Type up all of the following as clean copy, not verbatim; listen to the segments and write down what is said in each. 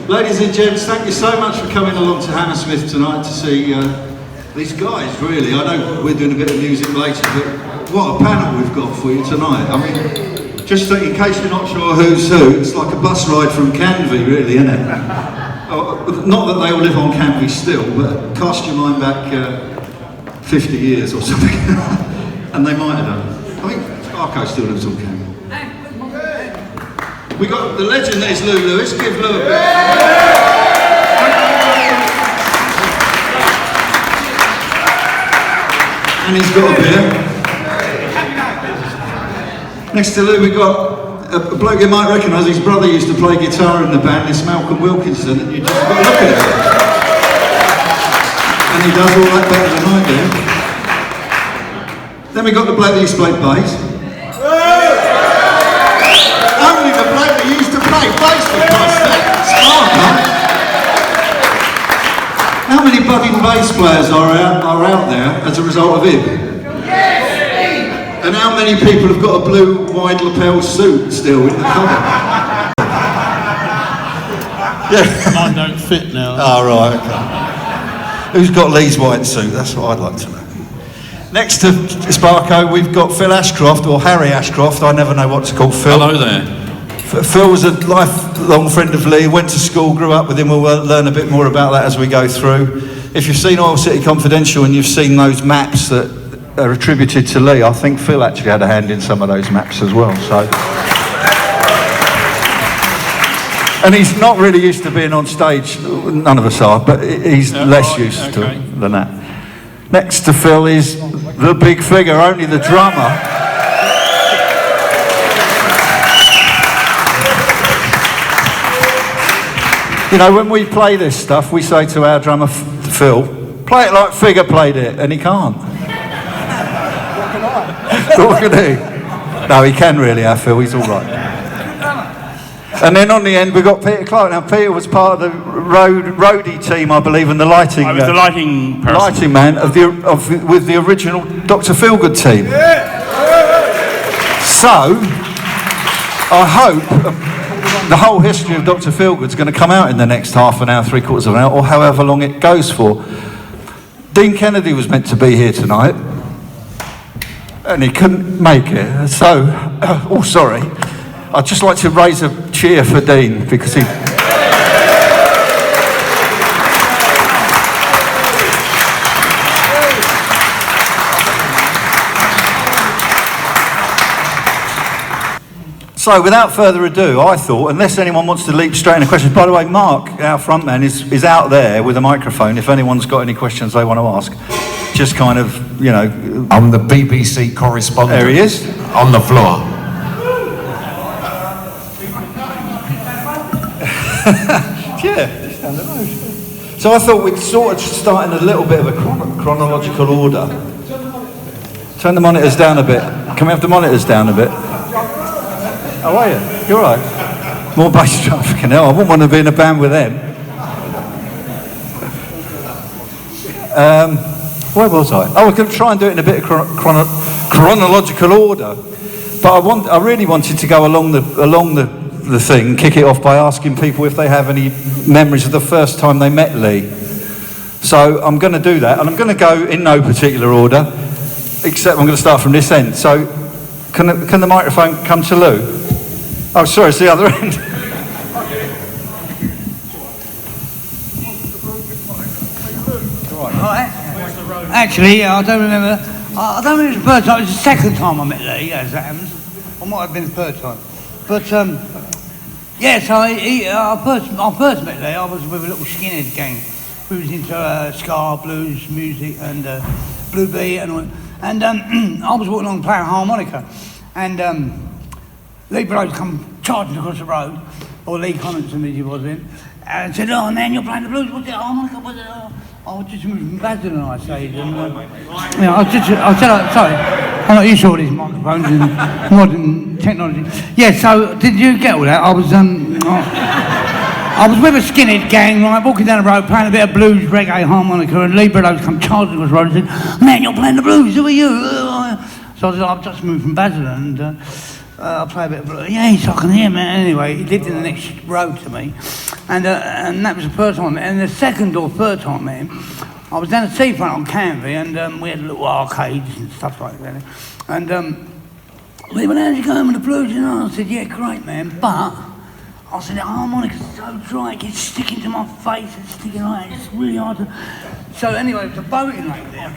Ladies and gents, thank you so much for coming along to Hammersmith tonight to see these guys, really. I know we're doing a bit of music later, but what a panel we've got for you tonight. I mean, just in case you're not sure who's who, it's like a bus ride from Canvey, really, isn't it? Not that they all live on Canvey still, but cast your mind back 50 years or something, and they might have done. I think Sparko still lives on Canvey. We got the legend that is Lew Lewis. Give Lew a bit. And he's got a beer. Next to Lew, we got a bloke you might recognise. His brother used to play guitar in the band. It's Malcolm Wilkinson, and you just got to look at him. And he does all that better than I do. Then we got the bloke that used to play bass. Only the bloke that used to play bass, for Christ's sake, Sparko. How many budding bass players are out there as a result of him? Yes! And how many people have got a blue wide lapel suit still in the cupboard? Yeah. Mine don't fit now. Oh, right, okay. Who's got Lee's white suit? That's what I'd like to know. Next to Sparko, we've got Phil Ashcroft, or Harry Ashcroft, I never know what to call Phil. Hello there. Phil was a lifelong friend of Lee, went to school, grew up with him. We'll learn a bit more about that as we go through. If you've seen Oil City Confidential and you've seen those maps that are attributed to Lee, I think Phil actually had a hand in some of those maps as well. So, and he's not really used to being on stage, none of us are, but he's less used to it than that. Next to Phil is the big figure, only the drummer. You know, when we play this stuff, we say to our drummer, Phil, play it like Figure played it, and he can't. What can he? No, he can really, our Phil, he's all right. And then on the end, we've got Peter Clarke. Now, Peter was part of the roadie team, I believe, and the lighting. I was the lighting person. Lighting man with the original Dr.Feelgood team. So, I hope the whole history of Dr.Feelgood's going to come out in the next half an hour, three-quarters of an hour, or however long it goes for. Dean Kennedy was meant to be here tonight, and he couldn't make it. So, oh, sorry. I'd just like to raise a cheer for Dean, because he... So, without further ado, I thought, unless anyone wants to leap straight into questions... By the way, Mark, our frontman, is out there with a microphone. If anyone's got any questions they want to ask, just kind of, you know... I'm the BBC correspondent. There he is. On the floor. Yeah, just down the road. So I thought we'd sort of start in a little bit of a chronological order. Turn the monitors down a bit. Can we have the monitors down a bit? Oh, are you? You're all right. More bass drum, fucking hell. I wouldn't want to be in a band with them. Where was I? Oh, we're going to try and do it in a bit of chronological order. But I really wanted to go along the thing, kick it off by asking people if they have any memories of the first time they met Lee. So I'm going to do that, and I'm going to go in no particular order, except I'm going to start from this end. So can the microphone come to Lou? Oh, sorry, it's the other end. Actually, I don't remember. I don't remember the first time. It was the second time I met Lee, as that happens. Or might have been the third time. But yes, I first met Lee. I was with a little skinhead gang. We was into ska, blues, music, and blue beat, and all. And I was walking along playing harmonica, and Lee Brilleaux come charging across the road, or Lee Connaughton as he was in, and said, "Oh man, you're playing the blues. What's it? Harmonica? What's it?" I was just moving from Basildon, I said. And, I said, sorry, I'm not used to all these microphones and modern technology. Yeah, so did you get all that? I was with a skinhead gang, right, walking down the road, playing a bit of blues, reggae, harmonica, and Lee Brilleaux come charging across the road and said, "Man, you're playing the blues, who are you?" So I said, "I've just moved from Basildon." And I play a bit of blues. Yes, I can hear, man. Anyway, he lived in the next road to me. And that was the first time. And the second or third time I met him, I was down the seafront on Canvey, and we had little arcades and stuff like that. And Lee went, how's it going with the blues? You know, I said, yeah, great, man. But I said, the harmonica's so dry, it gets sticking to my face, it's sticking like that, it's really hard to... So anyway, there was a boating lake there.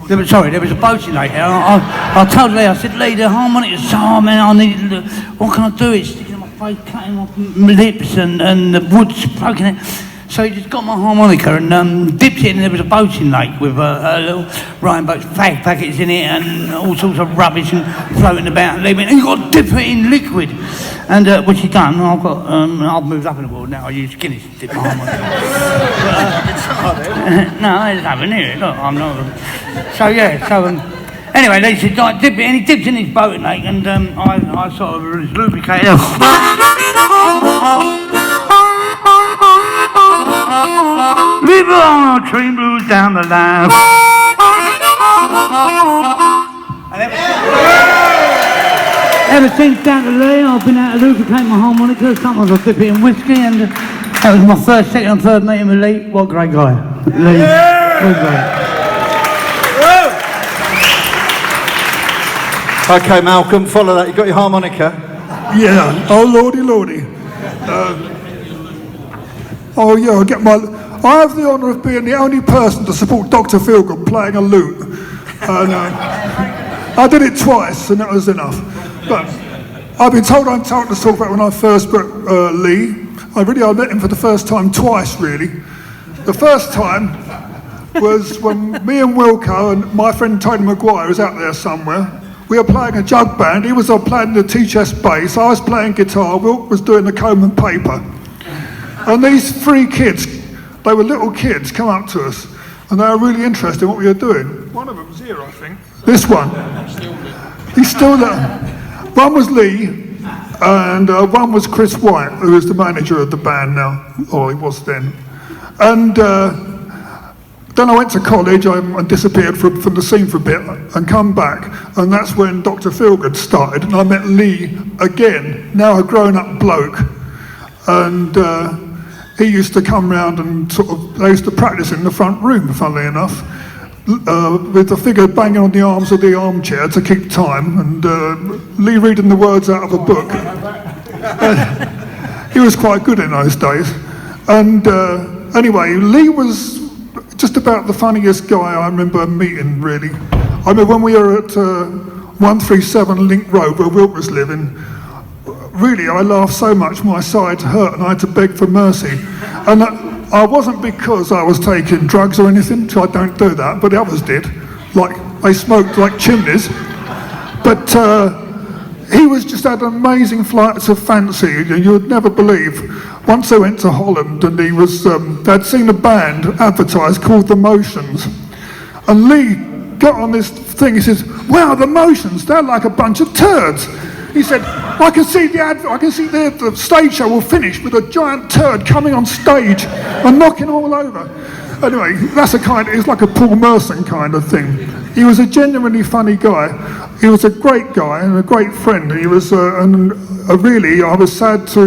There was a boating lake there. I told Lee, I said, Lee, the harmonica is so hard, man, I need it. What can I do? It's sticking to my face, cutting off my lips, and the wood's broken it. So he just got my harmonica and dipped it, and there was a boating lake with a little Ryan boat's fag packets in it and all sorts of rubbish and floating about. And they went, you've got to dip it in liquid. And which he done. I've moved up in the world now. I use Guinness to dip my harmonica. No, there's nothing here. Look, I'm not. So yeah. So anyway, they said, like, dip it, and he dipped in his boating lake, and I sort of lubricated it. Leave it on a train blues down the line. Ever since down to Lee, I've been out to lubricate my harmonica. Sometimes I dip it in whiskey, and that was my first, second and third meeting with Lee. What a great guy. Lee, what a Okay, Malcolm, follow that. You got your harmonica? Yeah. Oh, lordy. I have the honour of being the only person to support Dr. Feelgood playing a lute. And, I did it twice, and that was enough. But I've been told I'm entitled to talk about when I first met Lee. I met him for the first time twice, really. The first time was when me and Wilko and my friend Tony Maguire was out there somewhere. We were playing a jug band. He was playing the T-chest bass. I was playing guitar. Wilk was doing the comb and paper. And these three kids, they were little kids, come up to us, and they were really interested in what we were doing. One of them's here, I think. This one. He's still there. One was Lee, and one was Chris White, who is the manager of the band now, or he was then. And then I went to college and disappeared from the scene for a bit and come back, and that's when Dr. Feelgood started, and I met Lee again, now a grown-up bloke. And he used to come round and they used to practice in the front room, funnily enough, with the figure banging on the arms of the armchair to keep time, and Lee reading the words out of a book. He was quite good in those days. And anyway, Lee was just about the funniest guy I remember meeting, really. I remember when we were at 137 Link Road, where Wilk was living. Really, I laughed so much my sides hurt and I had to beg for mercy. And I wasn't because I was taking drugs or anything, so I don't do that, but the others did. Like, they smoked like chimneys. But he was just had amazing flights of fancy, you would never believe. Once I went to Holland and he was, they'd seen a band advertised called The Motions. And Lee got on this thing, he says, wow, The Motions, they're like a bunch of turds. He said, I can see the stage show will finish with a giant turd coming on stage and knocking all over. Anyway, it's like a Paul Merson kind of thing. He was a genuinely funny guy. He was a great guy and a great friend. He was, really, I was sad to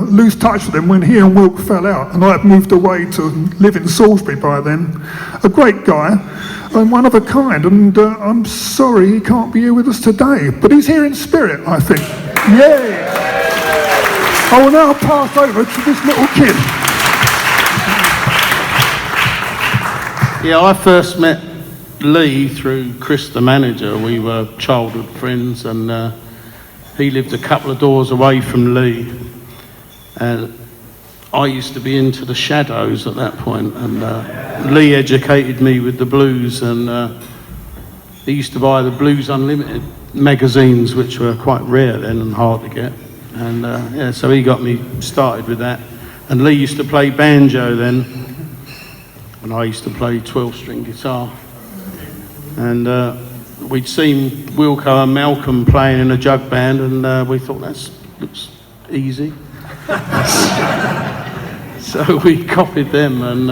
lose touch with him when he and Wilk fell out, and I had moved away to live in Salisbury by then. A great guy. And one of a kind, and I'm sorry he can't be here with us today, but he's here in spirit, I think. Yay! I will now pass over to this little kid. Yeah, I first met Lee through Chris, the manager. We were childhood friends, and he lived a couple of doors away from Lee. And I used to be into the Shadows at that point, and Lee educated me with the blues, and he used to buy the Blues Unlimited magazines, which were quite rare then and hard to get. And so he got me started with that. And Lee used to play banjo then, and I used to play 12-string guitar. And we'd seen Wilko and Malcolm playing in a jug band, and we thought, that looks easy. So we copied them, and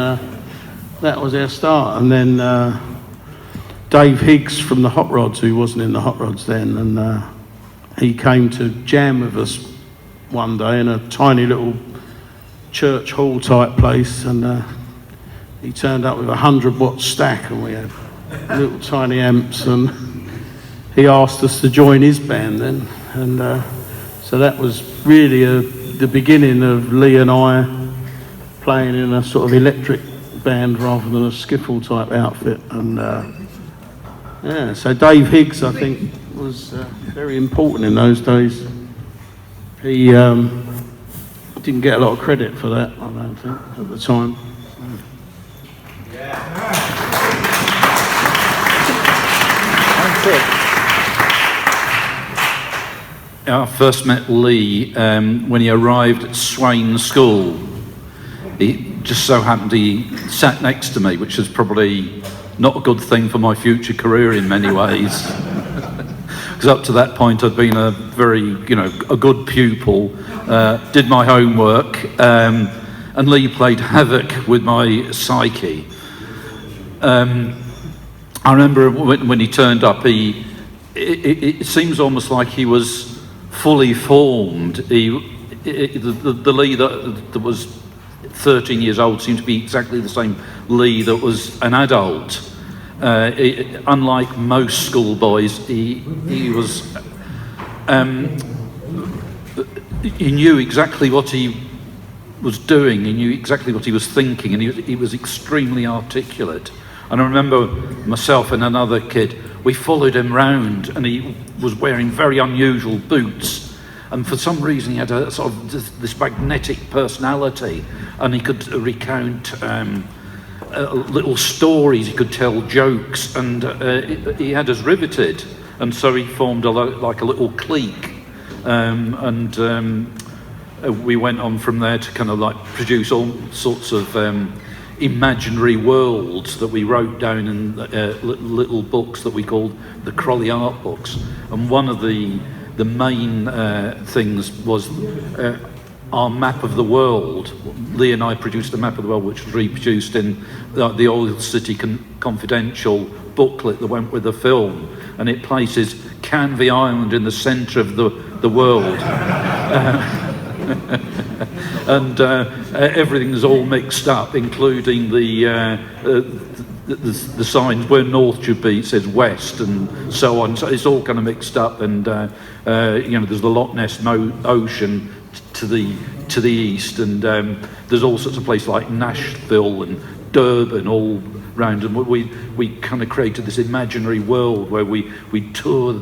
that was our start. And then Dave Higgs from the Hot Rods, who wasn't in the Hot Rods then, and he came to jam with us one day in a tiny little church hall type place, and he turned up with a 100-watt stack, and we had little tiny amps, and he asked us to join his band then, and so that was really the beginning of Lee and I playing in a sort of electric band rather than a skiffle type outfit. And yeah, so Dave Higgs, I think, was very important in those days. He didn't get a lot of credit for that, I don't think, at the time. I first met Lee when he arrived at Swain School. He just so happened he sat next to me, which is probably not a good thing for my future career in many ways. Because up to that point I'd been a very, a good pupil, did my homework, and Lee played havoc with my psyche. I remember when he turned up, it seems almost like he was fully formed. The Lee that was 13 years old seemed to be exactly the same Lee that was an adult. Unlike most schoolboys, he was. He knew exactly what he was doing. He knew exactly what he was thinking, and he was extremely articulate. And I remember myself and another kid. We followed him round, and he was wearing very unusual boots. And for some reason, he had a sort of this magnetic personality, and he could recount little stories. He could tell jokes, and he had us riveted. And so he formed like a little clique, and we went on from there to kind of like produce all sorts of imaginary worlds that we wrote down in little books that we called the Crowley Art Books. And one of the main things was our map of the world. Lee and I produced a map of the world, which was reproduced in the Oil City Confidential booklet that went with the film, and it places Canvey Island in the centre of the world. And everything's all mixed up, including the signs where north should be. It says west, and so on. So it's all kind of mixed up, and there's the Loch Ness Ocean to the east, and there's all sorts of places like Nashville and Durban all round, and we kind of created this imaginary world where we tour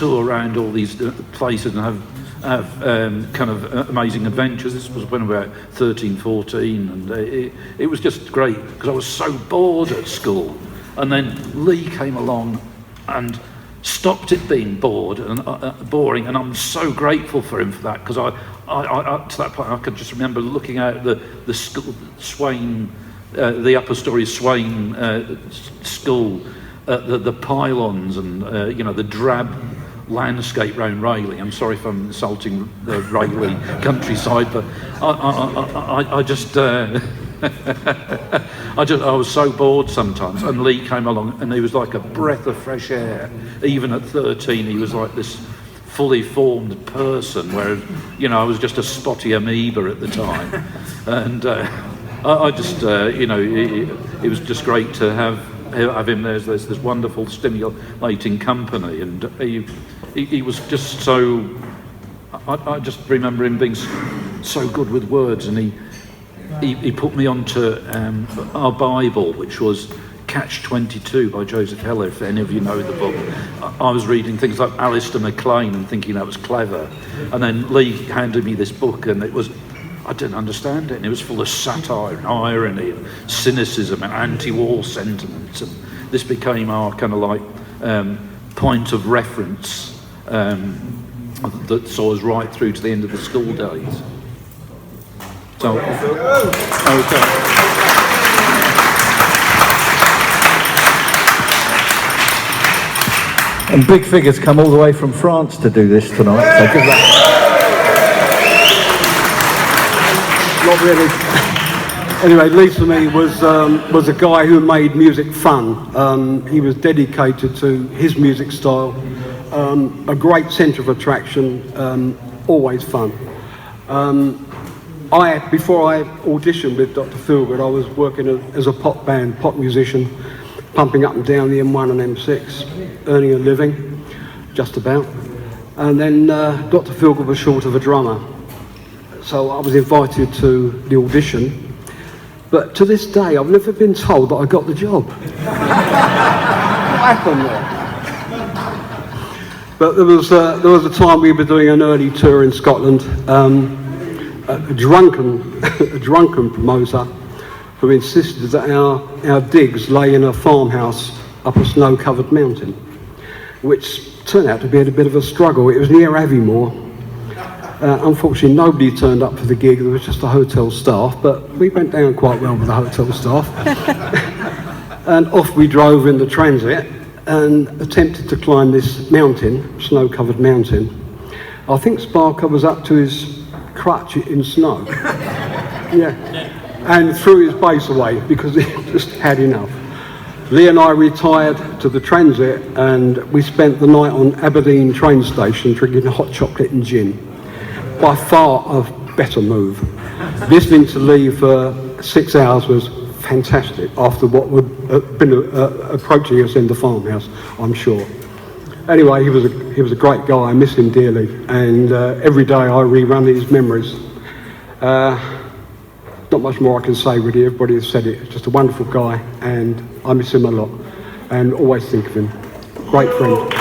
around all these places and have kind of amazing adventures. This was when we were 13, 14, and it was just great because I was so bored at school. And then Lee came along and stopped it being bored and boring, and I'm so grateful for him for that, because I up to that point I could just remember looking out the school, Swain, the upper story Swain school, the pylons and the drab landscape round Rayleigh. I'm sorry if I'm insulting the Rayleigh countryside, but I just I was so bored sometimes, and Lee came along and he was like a breath of fresh air. Even at 13 he was like this fully formed person, whereas I was just a spotty amoeba at the time. And I just it was just great to have him there. There's this wonderful stimulating company, and he was just so, I just remember him being so good with words, and he put me onto our Bible, which was Catch-22 by Joseph Heller, if any of you know the book. I was reading things like Alistair MacLean and thinking that was clever, and then Lee handed me this book, and I didn't understand it, and it was full of satire and irony and cynicism and anti-war sentiments, and this became our kind of like point of reference that saw us right through to the end of the school days. So, okay. And big figures come all the way from France to do this tonight, so good luck. Not really. Anyway, Lee for me was a guy who made music fun. He was dedicated to his music style, a great centre of attraction, always fun. Before I auditioned with Dr. Feelgood, I was working as a pop musician, pumping up and down the M1 and M6, earning a living, just about. And then Dr. Feelgood was short of a drummer, so I was invited to the audition. But to this day, I've never been told that I got the job. What happened there? But there was a time we were doing an early tour in Scotland. A drunken promoter who insisted that our digs lay in a farmhouse up a snow-covered mountain, which turned out to be a bit of a struggle. It was near Aviemore. Unfortunately, nobody turned up for the gig. There was just the hotel staff, but we went down quite well with the hotel staff. And off we drove in the transit and attempted to climb this mountain, snow-covered mountain. I think Sparko was up to his crutch in snow. Yeah. And threw his bass away because he just had enough. Lee and I retired to the transit and we spent the night on Aberdeen train station drinking hot chocolate and gin. By far a better move. Listening to Lee for 6 hours was fantastic after what would have been approaching us in the farmhouse, I'm sure. Anyway, he was a great guy. I miss him dearly, and every day I rerun his memories. Not much more I can say really. Everybody has said it. Just a wonderful guy, and I miss him a lot, and always think of him. Great friend.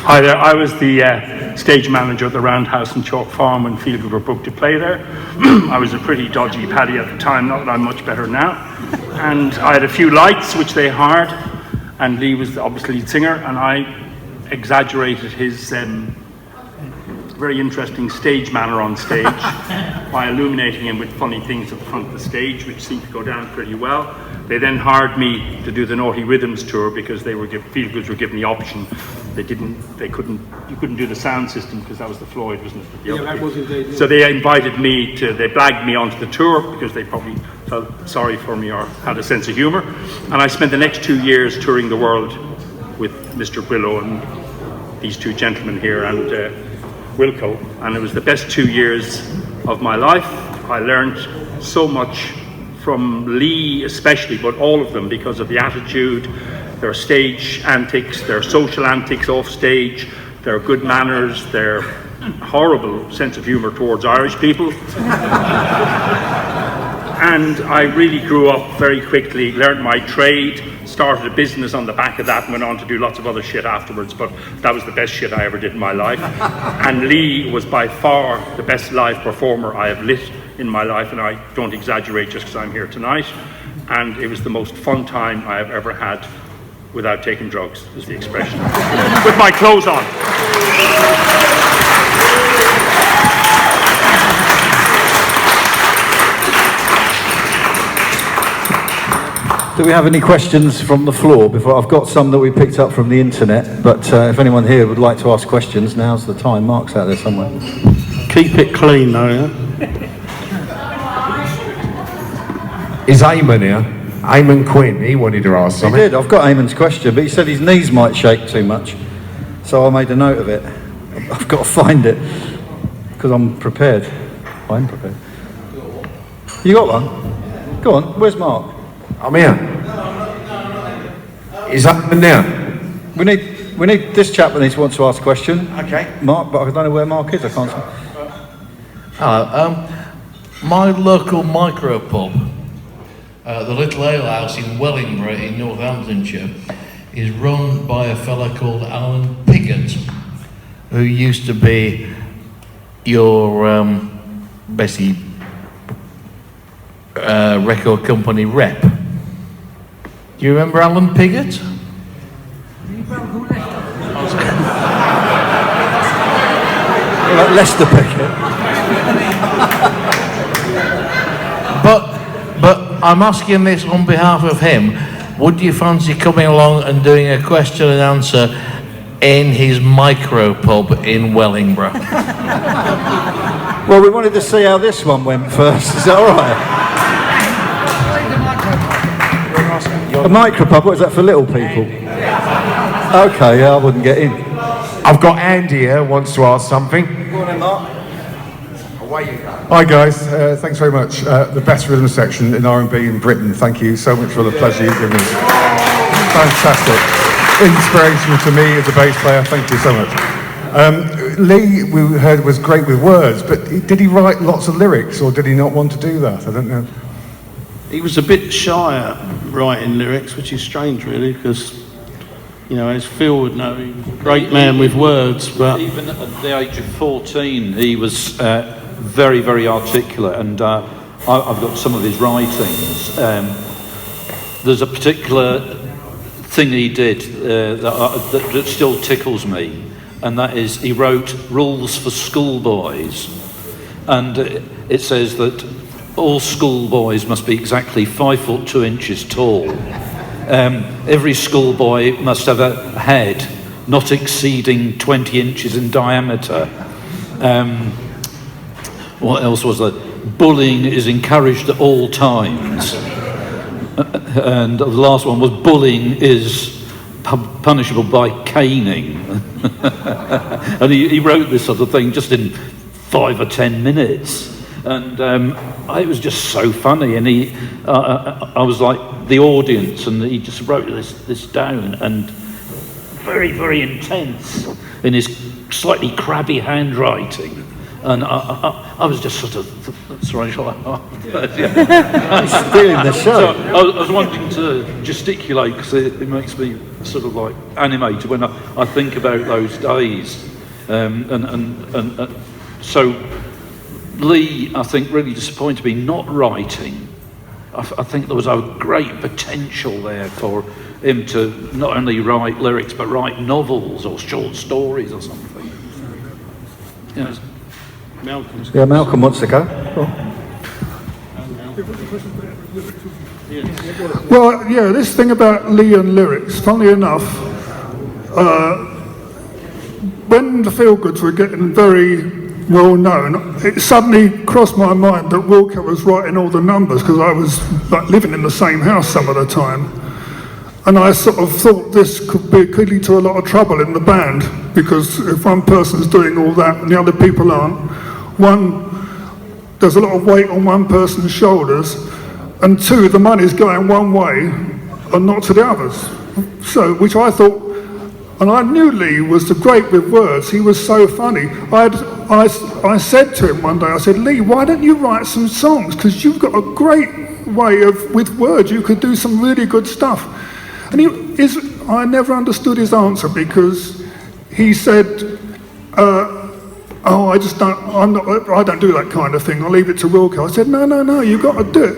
Hi there, I was the stage manager at the Roundhouse in Chalk Farm when Feelgood were booked to play there. I was a pretty dodgy paddy at the time, not that I'm much better now. And I had a few lights which they hired, and Lee was obviously lead singer, and I exaggerated his very interesting stage manner on stage by illuminating him with funny things at the front of the stage, which seemed to go down pretty well. They then hired me to do the Naughty Rhythms tour because Feelgoods were given the option. You couldn't do the sound system because that was the Floyd, wasn't it? Yeah, that was indeed. So they invited me they blagged me onto the tour because they probably felt sorry for me or had a sense of humour. And I spent the next 2 years touring the world with Mr. Brilleaux and these two gentlemen here and Wilko. And it was the best 2 years of my life. I learned so much from Lee especially, but all of them, because of the attitude, their stage antics, their social antics off stage, their good manners, their horrible sense of humour towards Irish people. And I really grew up very quickly, learned my trade, started a business on the back of that and went on to do lots of other shit afterwards, but that was the best shit I ever did in my life. And Lee was by far the best live performer I have lit in my life, and I don't exaggerate just because I'm here tonight. And it was the most fun time I have ever had without taking drugs, is the expression. With my clothes on. Do we have any questions from the floor? Before I've got some that we picked up from the internet, but if anyone here would like to ask questions, now's the time. Mark's out there somewhere. Keep it clean though, yeah? Is Eamon here? Eamon Quinn, he wanted to ask something. He did. I've got Eamon's question, but he said his knees might shake too much. So I made a note of it. I've got to find it, because I'm prepared. I'm prepared. You got one? Go on, where's Mark? I'm here. Is Eamon there? We need this chap that wants to ask a question. Okay. Mark, but I don't know where Mark is, I can't see. Hello. My local micro pub, the Little Ale House in Wellingborough in Northamptonshire, is run by a fella called Alan Piggott, who used to be your Bessie record company rep. Do you remember Alan Piggott? Like Lester Piggott. But I'm asking this on behalf of him. Would you fancy coming along and doing a question and answer in his micro pub in Wellingborough? Well, we wanted to see how this one went first. Is that all right? A micropub, what is that for little people? Okay, yeah, I wouldn't get in. I've got Andy here, who wants to ask something. Morning, Mark. Hi guys, thanks very much. The best rhythm section in R&B in Britain. Thank you so much for the pleasure you've given me. Fantastic. Inspirational to me as a bass player. Thank you so much. Lee, we heard, was great with words, but did he write lots of lyrics or did he not want to do that? I don't know. He was a bit shy at writing lyrics, which is strange really, because, you know, as Phil would know, he was a great man with words, but... Even at the age of 14, he was very, very articulate, and I've got some of his writings. There's a particular thing he did that still tickles me, and that is he wrote rules for schoolboys, and it says that all schoolboys must be exactly 5 foot 2 inches tall. Every schoolboy must have a head not exceeding 20 inches in diameter. What else was there? Bullying is encouraged at all times. And the last one was bullying is punishable by caning. And he wrote this sort of thing just in 5 or 10 minutes. And it was just so funny. And I was like the audience, and he just wrote this down, and very, very intense in his slightly crabby handwriting. And I was just sort of, sorry, shall I? Stealing the show. So I was wanting to gesticulate because it makes me sort of like animated when I think about those days. So Lee, I think, really disappointed me not writing. I think there was a great potential there for him to not only write lyrics but write novels or short stories or something. Yes. Yeah, Malcolm wants to go. Well, yeah, this thing about Lee and lyrics, funnily enough, when the Feelgoods were getting very well known, it suddenly crossed my mind that Wilko was writing all the numbers, because I was like living in the same house some of the time. And I sort of thought this could lead to a lot of trouble in the band, because if one person's doing all that and the other people aren't, there's a lot of weight on one person's shoulders, and two, the money's going one way and not to the others. So, which I thought, and I knew Lee was great with words. He was so funny. I said to him one day, I said, Lee, why don't you write some songs? Because you've got a great way with words. You could do some really good stuff. And I never understood his answer, because he said, I don't do that kind of thing. I'll leave it to Wilko. I said, no, you've got to do it.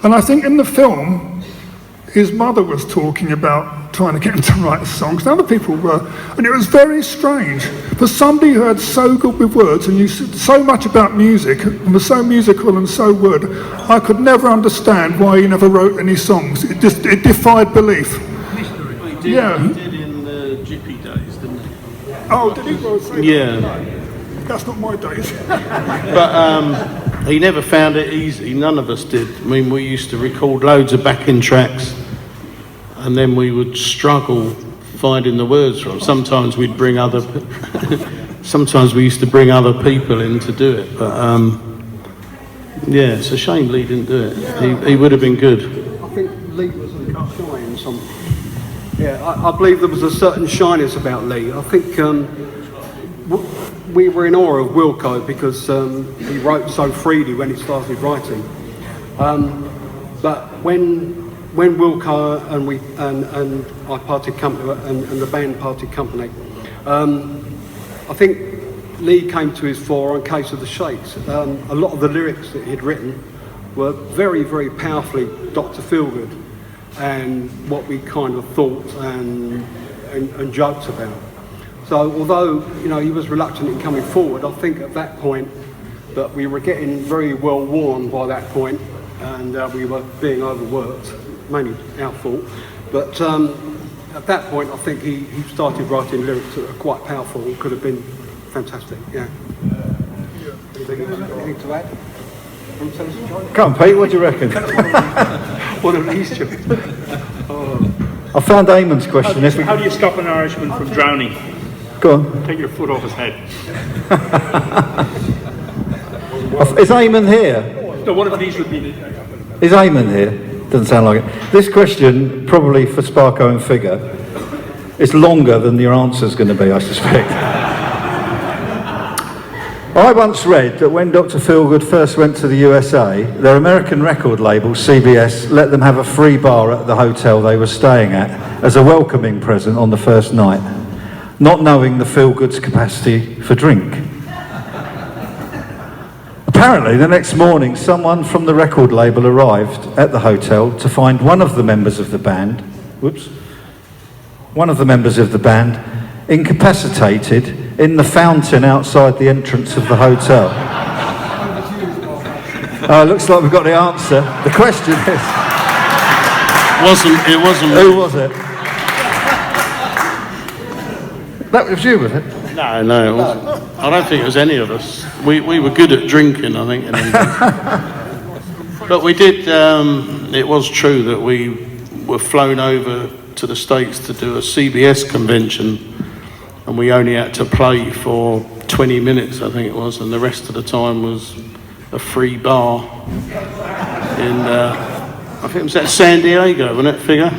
And I think in the film, his mother was talking about trying to get him to write songs, and other people were, and it was very strange. For somebody who had so good with words and knew so much about music, and was so musical and so good, I could never understand why he never wrote any songs. It defied belief. He did in the Jippy days, didn't he? Oh, did he? Well, yeah. That's not my days. But he never found it easy. None of us did. I mean, we used to record loads of backing tracks, and then we would struggle finding the words from. Sometimes we'd bring sometimes we used to bring other people in to do it. But yeah, it's a shame Lee didn't do it. He would have been good. I think Lee was shy in something. Yeah, I believe there was a certain shyness about Lee. I think we were in awe of Wilko because he wrote so freely when he started writing. But when Wilko and I parted company and the band parted company, I think Lee came to his fore on Case of the Shakes. A lot of the lyrics that he'd written were very, very powerfully Dr.Feelgood and what we kind of thought and joked about. So although, you know, he was reluctant in coming forward, I think at that point that we were getting very well worn by that point, and we were being overworked, mainly our fault. But at that point, I think he started writing lyrics that were quite powerful and could have been fantastic, yeah. Anything to add? Come on, Pete, what do you reckon? One of these two. I found Eamon's question. How do you stop an Irishman from drowning? Go on. Take your foot off his head. Is Eamon here? No, one of these would be... Is Eamon here? Doesn't sound like it. This question, probably for Sparko and Figure, is longer than your answer's going to be, I suspect. I once read that when Dr. Feelgood first went to the USA, their American record label, CBS, let them have a free bar at the hotel they were staying at as a welcoming present on the first night, not knowing the Feelgood's capacity for drink. Apparently, the next morning, someone from the record label arrived at the hotel to find one of the members of the band, incapacitated in the fountain outside the entrance of the hotel. Looks like we've got the answer. The question is... It wasn't. Who was it? That was you, was it? No, it wasn't. I don't think it was any of us. We were good at drinking, I think. But we did, it was true that we were flown over to the States to do a CBS convention, and we only had to play for 20 minutes, I think it was, and the rest of the time was a free bar in, I think it was at San Diego, wasn't it, Figure?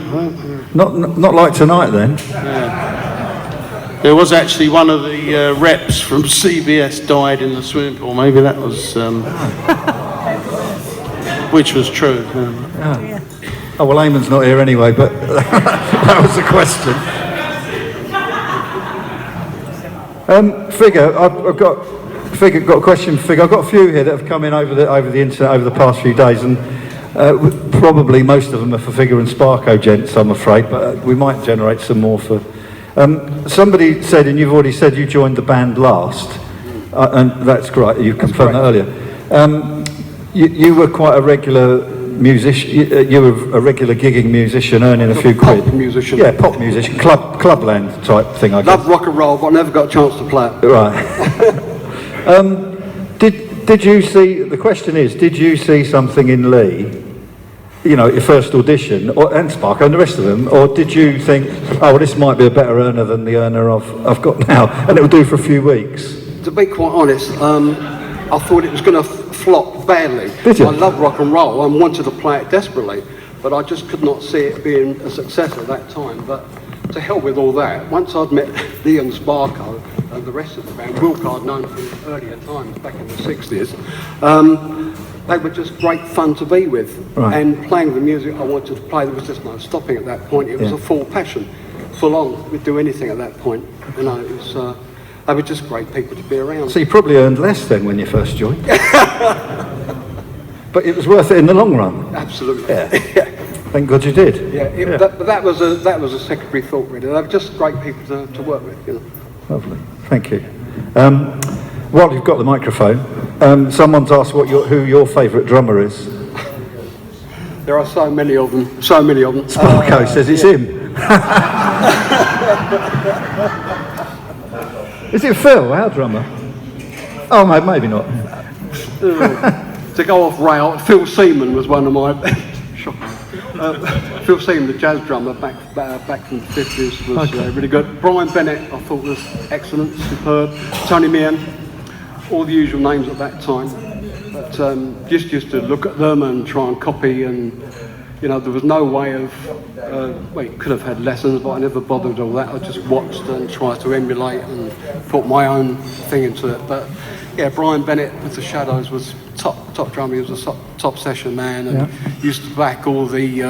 Not like tonight, then. Yeah. There was actually one of the reps from CBS died in the swimming pool. Maybe that was, which was true. Yeah. Oh, well, Eamon's not here anyway, but that was the question. Figure, I've got a question for Figure. I've got a few here that have come in over the internet over the past few days, and probably most of them are for Figure and Sparko gents, I'm afraid, but we might generate some more for... somebody said, and you've already said you joined the band last, and that's great, you confirmed that earlier. You were quite a regular musician, you were a regular gigging musician earning a few quid. Pop musician. Yeah, pop musician, clubland type thing, I guess. Love rock and roll, but I never got a chance to play it. Right. Did you see, the question is, did you see something in Lee, you know, your first audition, and Sparko and the rest of them, or did you think, oh, well, this might be a better earner than the earner I've got now, and it'll do for a few weeks? To be quite honest, I thought it was going to flop badly. Did you? I love rock and roll and wanted to play it desperately, but I just could not see it being a success at that time. But to hell with all that. Once I'd met Lee and Sparko and the rest of the band, Wilko I'd known from earlier times back in the 60s, they were just great fun to be with. Right. And playing the music I wanted to play, there was just no stopping at that point. It was a full passion, full on. We'd do anything at that point. You know, it was, they were just great people to be around. So you probably earned less then when you first joined. But it was worth it in the long run. Absolutely. Yeah. Thank God you did. Yeah, but that was a secondary thought really. They were just great people to work with, you know. Lovely. Thank you. While you've got the microphone, someone's asked who your favourite drummer is. There are so many of them. So many of them. Sparko says it's him. Is it Phil, our drummer? Oh, maybe not. To go off rail, Phil Seaman was one of my... Phil Seaman, the jazz drummer back from the 50s, was really good. Brian Bennett, I thought was excellent, superb. Tony Meehan, all the usual names at that time. But just used to look at them and try and copy, and you know, there was no way of... well, you could have had lessons, but I never bothered all that. I just watched and tried to emulate and put my own thing into it. But yeah, Brian Bennett with the Shadows was top drummer. He was a top session man, and used to back all the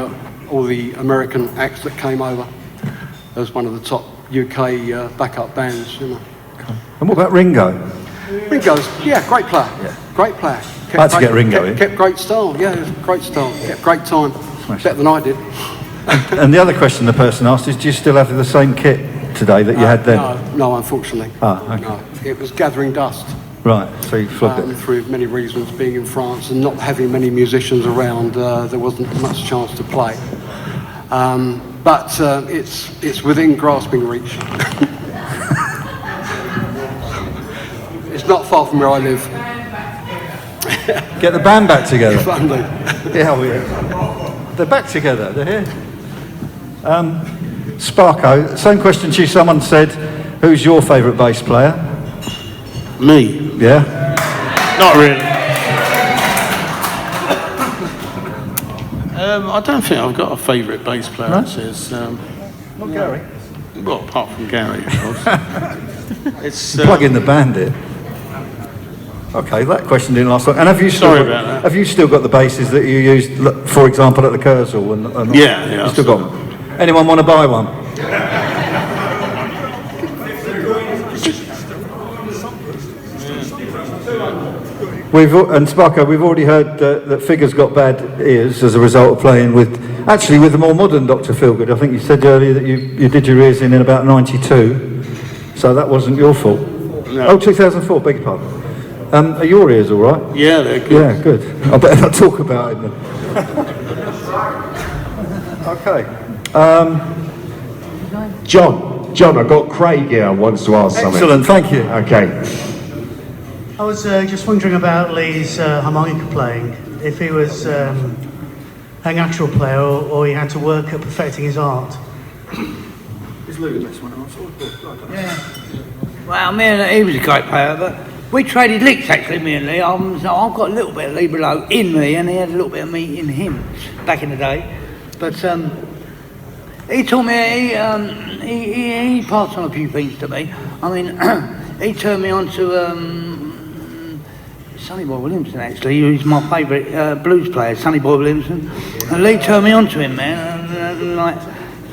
American acts that came over. It was one of the top UK backup bands, you know. Okay. And what about Ringo? Ringo's, great player. Yeah. Great player. I had to get Ringo in. Kept great style. Yeah, it was great style. Kept great time. Better than I did. And the other question the person asked is, do you still have the same kit today that you had then? No, unfortunately. Okay. No, it was gathering dust. Right, so you flogged it. Through many reasons, being in France and not having many musicians around, there wasn't much chance to play. But it's within grasping reach. It's not far from where I live. Get the band back together. Finally. Yeah, they're back together. They're here. Sparko, same question to you. Someone said, who's your favourite bass player? Me? Yeah? Not really. I don't think I've got a favourite bass player. No? It says, Not Gary. well, apart from Gary, of course. It's Plug in the bandit. Okay, that question didn't last long. And have you still Sorry got, about that. have you still got the basses that you used, for example, at the Kurzall? And Yeah, you I've still got them. Anyone want to buy one? And Sparko, we've already heard that Figure's got bad ears as a result of playing with the more modern Dr. Feelgood. I think you said earlier that you did your ears in about 92, so that wasn't your fault. No. Oh, 2004, beg your pardon. Are your ears all right? Yeah, they're good. Yeah, good. I better not talk about it then. Okay. John, I've got Craig here. I wants to ask something. Excellent, thank you. Okay. I was just wondering about Lee's harmonica playing. If he was an actual player or he had to work at perfecting his art. Is Lou the best one? Yeah. Well, he was a great player, but we traded licks actually, me and Lee. So I've got a little bit of Lee Brilleaux in me, and he had a little bit of me in him back in the day. But he taught me. He passed on a few things to me. I mean, he turned me on to Sonny Boy Williamson. Actually, he was my favourite blues player, Sonny Boy Williamson. And Lee turned me on to him, man,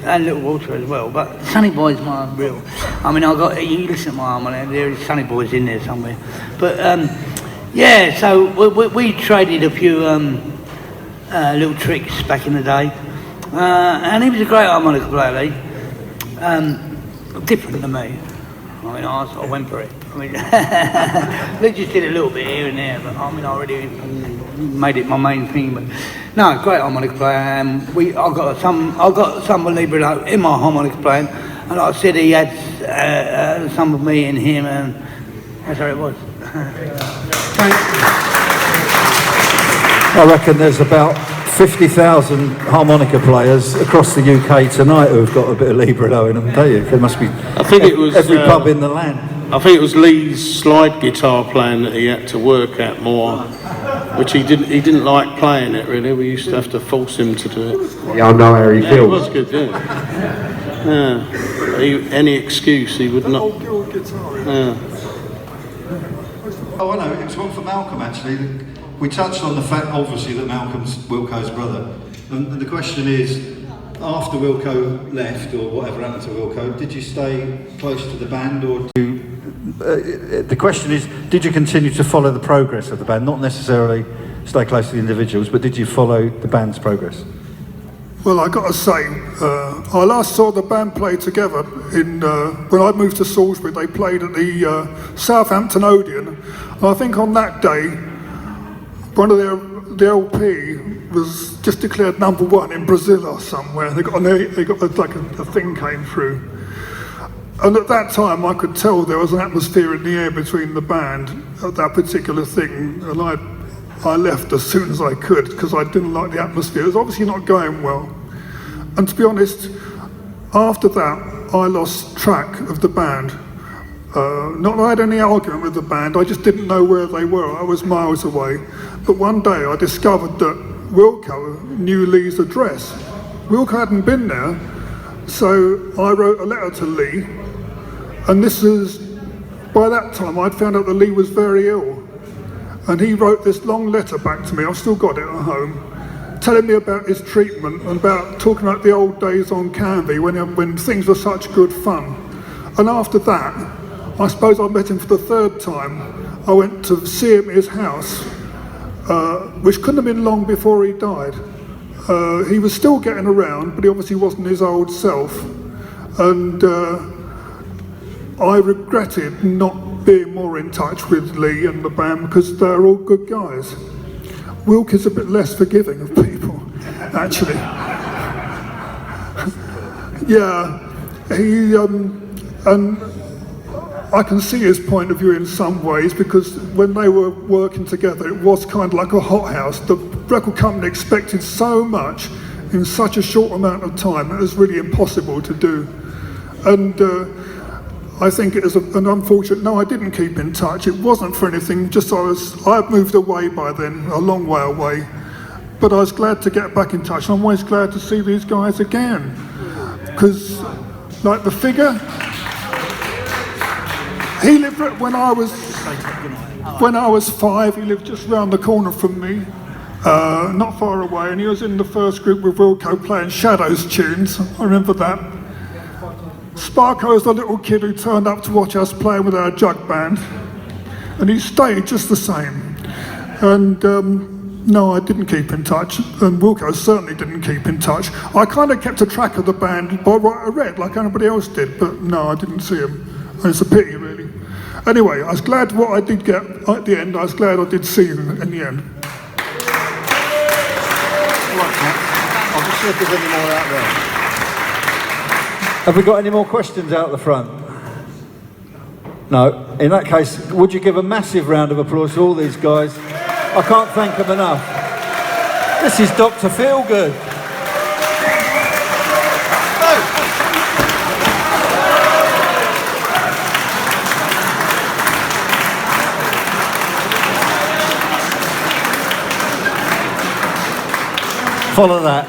and Little Walter as well. But Sonny Boy's my real. I mean, you listen to my harmony, there is Sonny Boy's in there somewhere. But yeah, so we traded a few little tricks back in the day. And he was a great harmonica player, Lee. Different than me. I mean, I sort of went for it. I mean, Lee just did a little bit here and there, but I mean, I already made it my main thing. But no, great harmonica player. I got some with Lee Brilleaux in my harmonica playing, and like I said, he had some of me in him, and that's how it was. Thanks. I reckon there's about 50,000 harmonica players across the UK tonight who've got a bit of Lee Brilleaux in them, don't you? There must be. I think it was every pub in the land. I think it was Lee's slide guitar playing that he had to work at more, which he didn't like playing it really. We used to have to force him to do it. Yeah, I know how he Yeah, feels. it was good, yeah. Any excuse he would not. Yeah. Oh, I know, it was one for Malcolm actually. We touched on the fact, obviously, that Malcolm's Wilko's brother. And the question is, after Wilko left, or whatever happened to Wilko, did you stay close to the band, or The question is, did you continue to follow the progress of the band? Not necessarily stay close to the individuals, but did you follow the band's progress? Well, I got to say, I last saw the band play together when I moved to Salisbury. They played at the Southampton Odeon, and I think on that day, one of the LP was just declared #1 in Brazil or somewhere. They got like a thing came through, and at that time I could tell there was an atmosphere in the air between the band at that particular thing, and I left as soon as I could because I didn't like the atmosphere. It was obviously not going well, and to be honest, after that I lost track of the band. Not that I had any argument with the band, I just didn't know where they were. I was miles away. But one day I discovered that Wilko knew Lee's address. Wilko hadn't been there, so I wrote a letter to Lee, and by that time I'd found out that Lee was very ill. And he wrote this long letter back to me, I've still got it at home, telling me about his treatment and about talking about the old days on Canvey when things were such good fun. And after that, I suppose I met him for the third time. I went to see him at his house, which couldn't have been long before he died. He was still getting around, but he obviously wasn't his old self. And I regretted not being more in touch with Lee and the band because they're all good guys. Wilk is a bit less forgiving of people, actually. Yeah, and I can see his point of view in some ways, because when they were working together, it was kind of like a hothouse. The record company expected so much in such a short amount of time. It was really impossible to do. And I think it is an unfortunate, no, I didn't keep in touch. It wasn't for anything, just I had moved away by then, a long way away. But I was glad to get back in touch. I'm always glad to see these guys again. Because, like the figure, he lived when I was 5. He lived just round the corner from me, not far away, and he was in the first group with Wilko playing Shadows tunes. I remember that. Sparko was the little kid who turned up to watch us play with our jug band, and he stayed just the same. And no, I didn't keep in touch, and Wilko certainly didn't keep in touch. I kind of kept a track of the band by what I read, like anybody else did, but no, I didn't see him, and it's a pity, really. Anyway, I was glad what I did get at the end. I was glad I did see him in the end. I'll just see if there's any more out there. Have we got any more questions out the front? No. In that case, would you give a massive round of applause to all these guys? I can't thank them enough. This is Dr. Feelgood. Follow that.